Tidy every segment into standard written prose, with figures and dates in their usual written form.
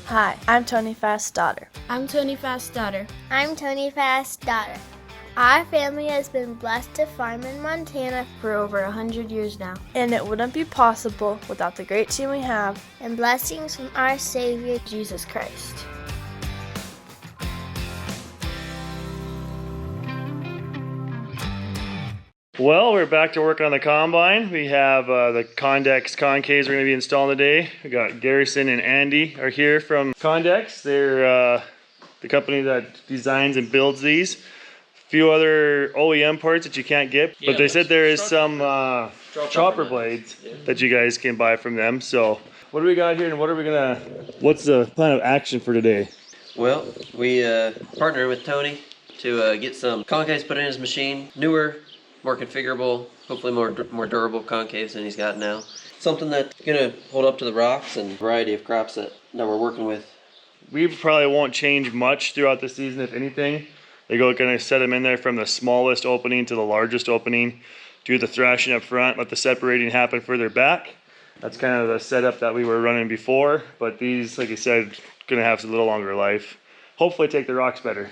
Hi, I'm Tony Fast's daughter. I'm Tony Fast's daughter. I'm Tony Fast's daughter. Our family has been blessed to farm in Montana For over 100 years now. And it wouldn't be possible without the great team we have and blessings from our Savior, Jesus Christ. Well, we're back to work on the combine. We have the Condex Concaves we're going to be installing today. We got Garrison and Andy are here from Condex. They're the company that designs and builds these. A few other OEM parts that you can't get, but they said there is some chopper blades that you guys can buy from them. So what do we got here, and what's the plan of action for today? Well, we partnered with Tony to get some concaves put in his machine. Newer, more configurable, hopefully more durable concaves than he's got now. Something that's gonna hold up to the rocks and a variety of crops that we're working with. We probably won't change much throughout the season, if anything. They're going to set them in there from the smallest opening to the largest opening. Do the thrashing up front, let the separating happen further back. That's kind of the setup that we were running before, but these, like I said, gonna have a little longer life. Hopefully take the rocks better.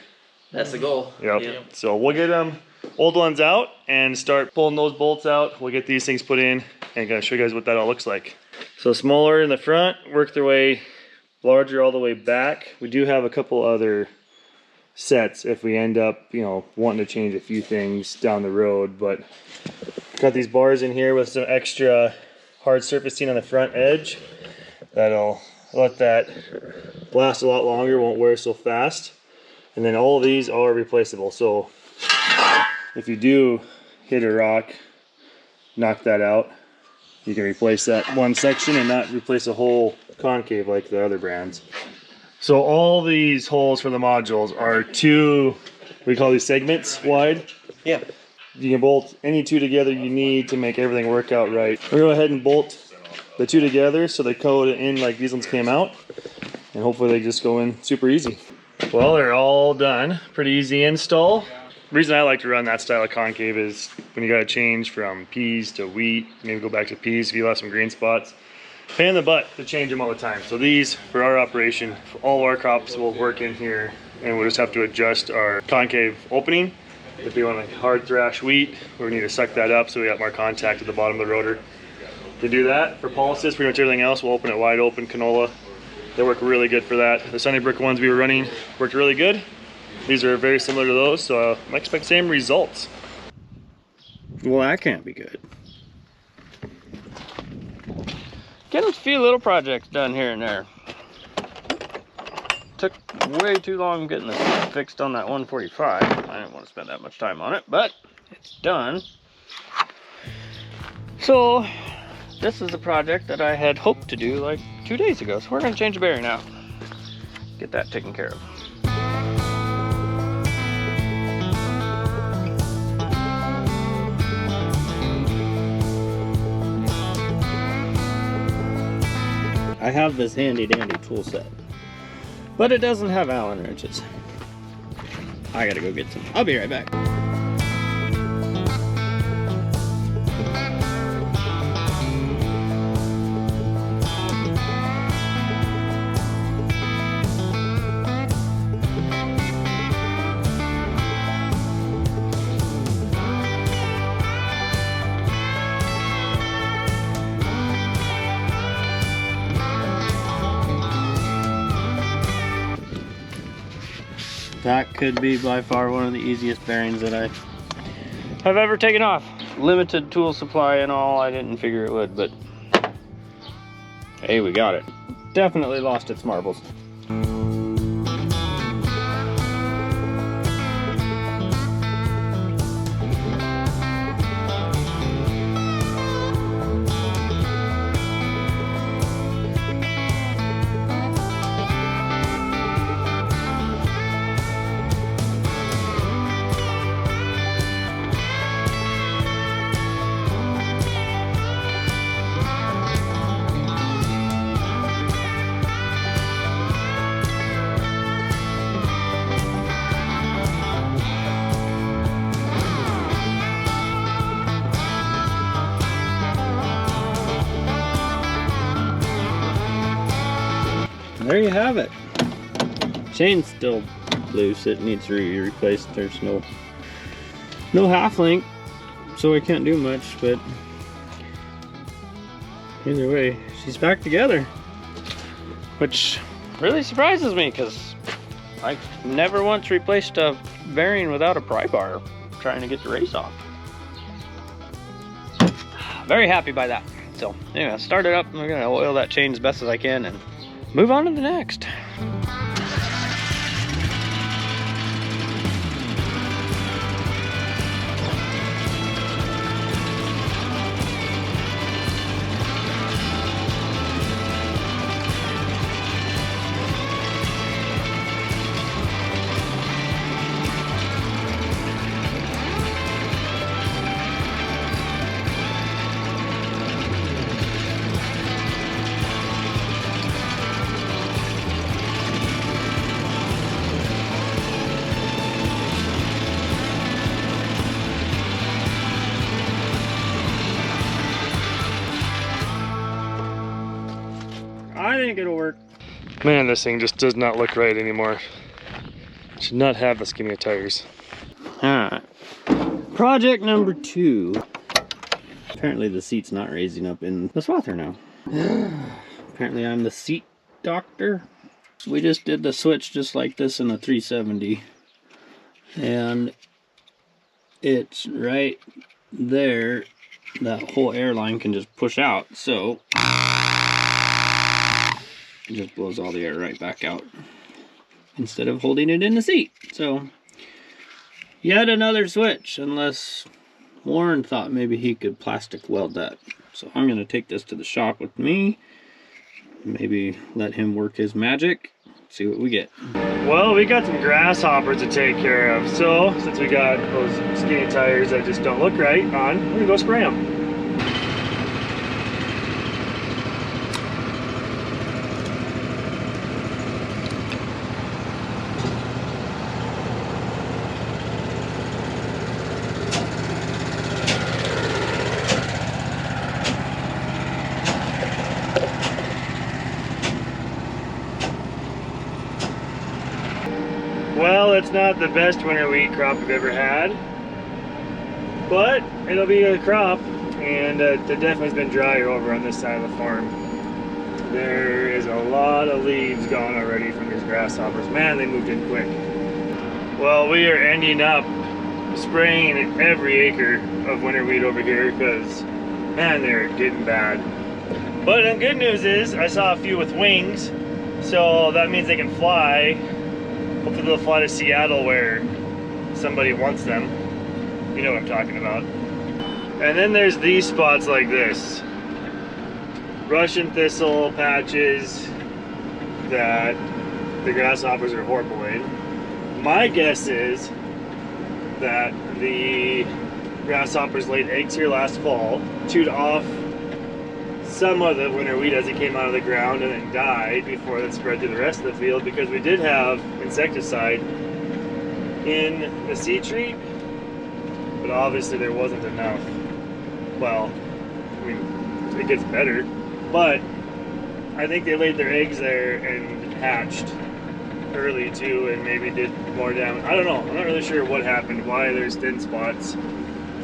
That's the goal. Yep. So we'll get them old ones out and start pulling those bolts out. We'll get these things put in and gonna show you guys what that all looks like. So smaller in the front, work their way larger all the way back. We do have a couple other sets if we end up, wanting to change a few things down the road, but got these bars in here with some extra hard surfacing on the front edge. That'll let that last a lot longer, won't wear so fast. And then all of these are replaceable. So if you do hit a rock, knock that out, you can replace that one section and not replace a whole concave like the other brands. So all these holes for the modules are we call these segments wide. Yeah. You can bolt any two together you need to make everything work out right. We'll go ahead and bolt the two together so they go in like these ones came out, and hopefully they just go in super easy. Well, they're all done. Pretty easy install. The reason I like to run that style of concave is when you got to change from peas to wheat, maybe go back to peas if you have some green spots. Pain in the butt to change them all the time. So these, for our operation, for all our crops will work in here, and we'll just have to adjust our concave opening. If we want to hard thrash wheat, we need to suck that up so we got more contact at the bottom of the rotor. To do that, for pulses, pretty much everything else, we'll open it wide open, canola. They work really good for that. The Sonne brick ones we were running worked really good. These are very similar to those, so I expect the same results. Well, that can't be good. Getting a few little projects done here and there. Took way too long getting this fixed on that 145. I didn't want to spend that much time on it, but it's done. So this is a project that I had hoped to do like 2 days ago. So we're going to change the bearing now. Get that taken care of. I have this handy dandy tool set, but it doesn't have Allen wrenches. I gotta go get some. I'll be right back. That could be by far one of the easiest bearings that I have ever taken off. Limited tool supply and all, I didn't figure it would, but hey, we got it. Definitely lost its marbles. there you have it. Chain's still loose. It needs to be replaced. There's no half link, so I can't do much, but either way, she's back together, which really surprises me because I never once replaced a bearing without a pry bar trying to get the race off. Very happy by that. So anyway, I'll start it up and we're gonna oil that chain as best as I can and move on to the next. I think it'll work. Man, this thing just does not look right anymore. Should not have the skinny tires. Alright. Project number 2. Apparently the seat's not raising up in the swather now. Apparently I'm the seat doctor. We just did the switch just like this in a 370. And it's right there. That whole airline can just push out. So it just blows all the air right back out instead of holding it in the seat. So yet another switch, unless Warren thought maybe he could plastic weld that. So I'm going to take this to the shop with me, maybe let him work his magic, see what we get. Well, we got some grasshoppers to take care of. So since we got those skinny tires that just don't look right on, we're gonna go spray them. Well, it's not the best winter wheat crop we've ever had, but it'll be a crop, and it definitely has been drier over on this side of the farm. There is a lot of leaves gone already from these grasshoppers. Man, they moved in quick. Well, we are ending up spraying every acre of winter wheat over here because, man, they're getting bad. But the good news is I saw a few with wings, so that means they can fly. Hopefully they'll fly to Seattle where somebody wants them. You know what I'm talking about. And then there's these spots like this. Russian thistle patches that the grasshoppers are horrible in. My guess is that the grasshoppers laid eggs here last fall, chewed off some of the winter wheat as it came out of the ground and then died before it spread to the rest of the field, because we did have insecticide in the seed treat, but obviously there wasn't enough. Well, I mean, it gets better, but I think they laid their eggs there and hatched early too, and maybe did more damage. I don't know. I'm not really sure what happened, why there's thin spots.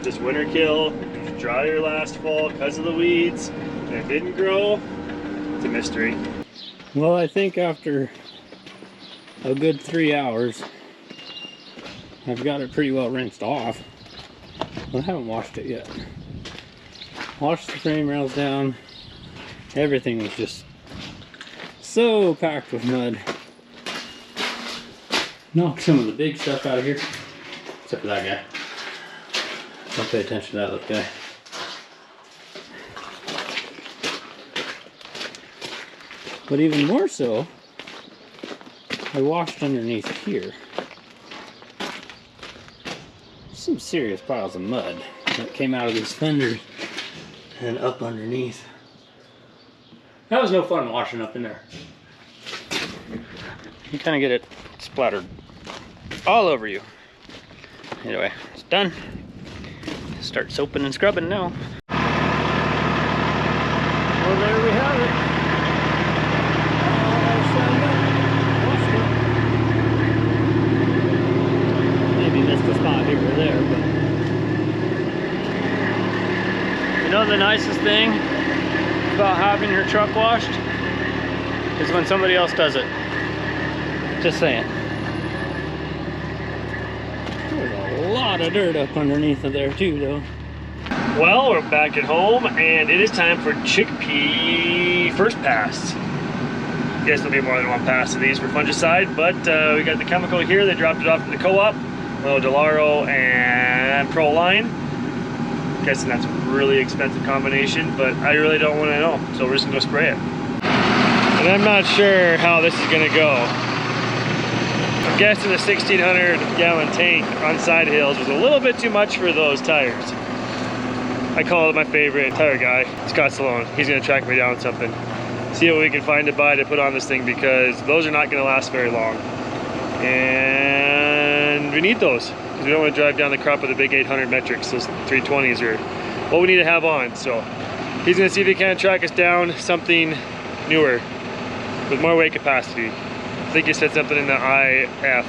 Just winter kill, it was drier last fall because of the weeds. It didn't grow. It's a mystery. Well, I think after a good 3 hours, I've got it pretty well rinsed off. But I haven't washed it yet. Washed the frame rails down. Everything was just so packed with mud. Knocked some of the big stuff out of here. Except for that guy. Don't pay attention to that little guy. But even more so, I washed underneath here. Some serious piles of mud that came out of these fenders and up underneath. That was no fun washing up in there. You kind of get it splattered all over you. Anyway, it's done. Start soaping and scrubbing now. Well, there we have it. a spot here or there, but you know the nicest thing about having your truck washed is when somebody else does it. Just saying. There's a lot of dirt up underneath of there too, though. Well, we're back at home, and it is time for chickpea first pass. I guess there'll be more than one pass of these for fungicide, but we got the chemical here. They dropped it off to the co-op. Delaro and Proline. Guessing that's a really expensive combination, but I really don't want to know, so we're just gonna go spray it. And I'm not sure how this is gonna go. I'm guessing the 1,600 gallon tank on side hills was a little bit too much for those tires. I called my favorite tire guy, Scott Stallone. He's gonna track me down something. See what we can find to buy to put on this thing, because those are not gonna last very long. And we need those, because we don't want to drive down the crop with the big 800 metrics. Those 320s are what we need to have on. So he's gonna see if he can track us down something newer with more weight capacity. I think he said something in the IF,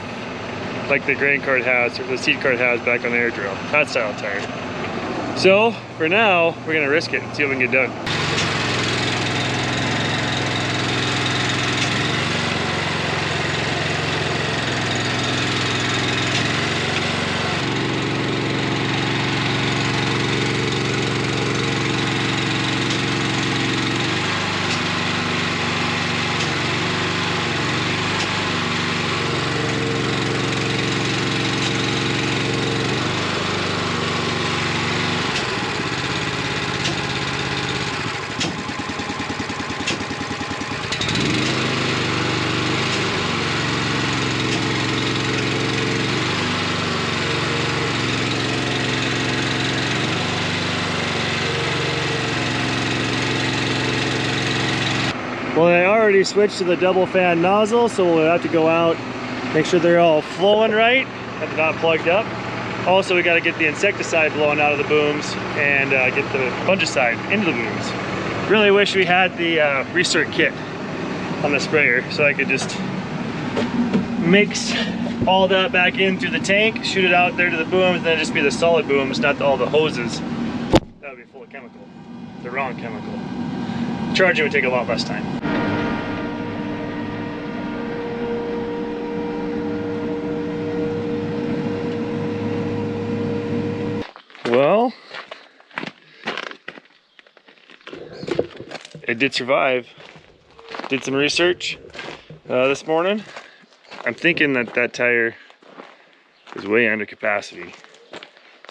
like the grain cart has, or the seed cart has back on the air drill. That style tire. So for now, we're gonna risk it and see what we can get done. Well, I already switched to the double fan nozzle, so we'll have to go out, make sure they're all flowing right, and they're not plugged up. Also, we got to get the insecticide blowing out of the booms and get the fungicide into the booms. Really wish we had the recirc kit on the sprayer, so I could just mix all that back in through the tank, shoot it out there to the booms, and then just be the solid booms, not all the hoses. That would be full of chemical, the wrong chemical. Charging would take a lot less time. Well, it did survive. Did some research this morning. I'm thinking that that tire is way under capacity.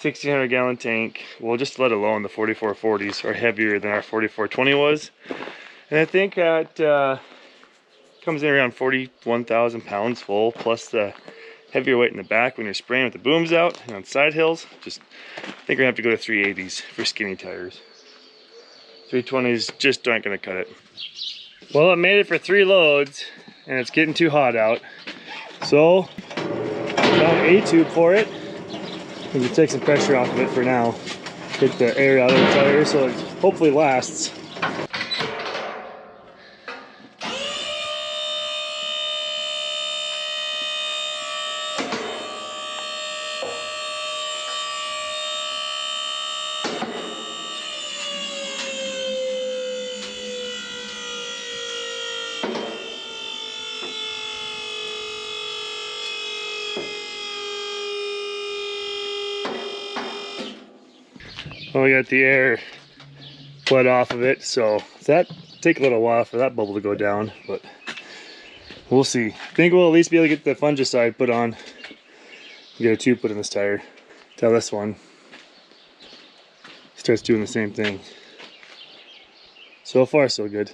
1,600 gallon tank, well, just let alone the 4440s are heavier than our 4420 was. And I think that comes in around 41,000 pounds full, plus the heavier weight in the back when you're spraying with the booms out and on side hills. Just, I think we're gonna have to go to 380s for skinny tires. 320s just aren't gonna cut it. Well, it made it for 3 loads, and it's getting too hot out. So, found a tube for it. We can take some pressure off of it for now. Get the air out of the tire so it hopefully lasts. Well, we got the air bled off of it, so that take a little while for that bubble to go down, but we'll see. I think we'll at least be able to get the fungicide put on, get a tube put in this tire, till this one starts doing the same thing. So far, so good.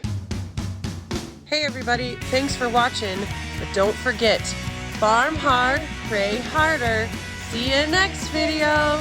Hey everybody, thanks for watching, but don't forget, farm hard, pray harder. See you next video.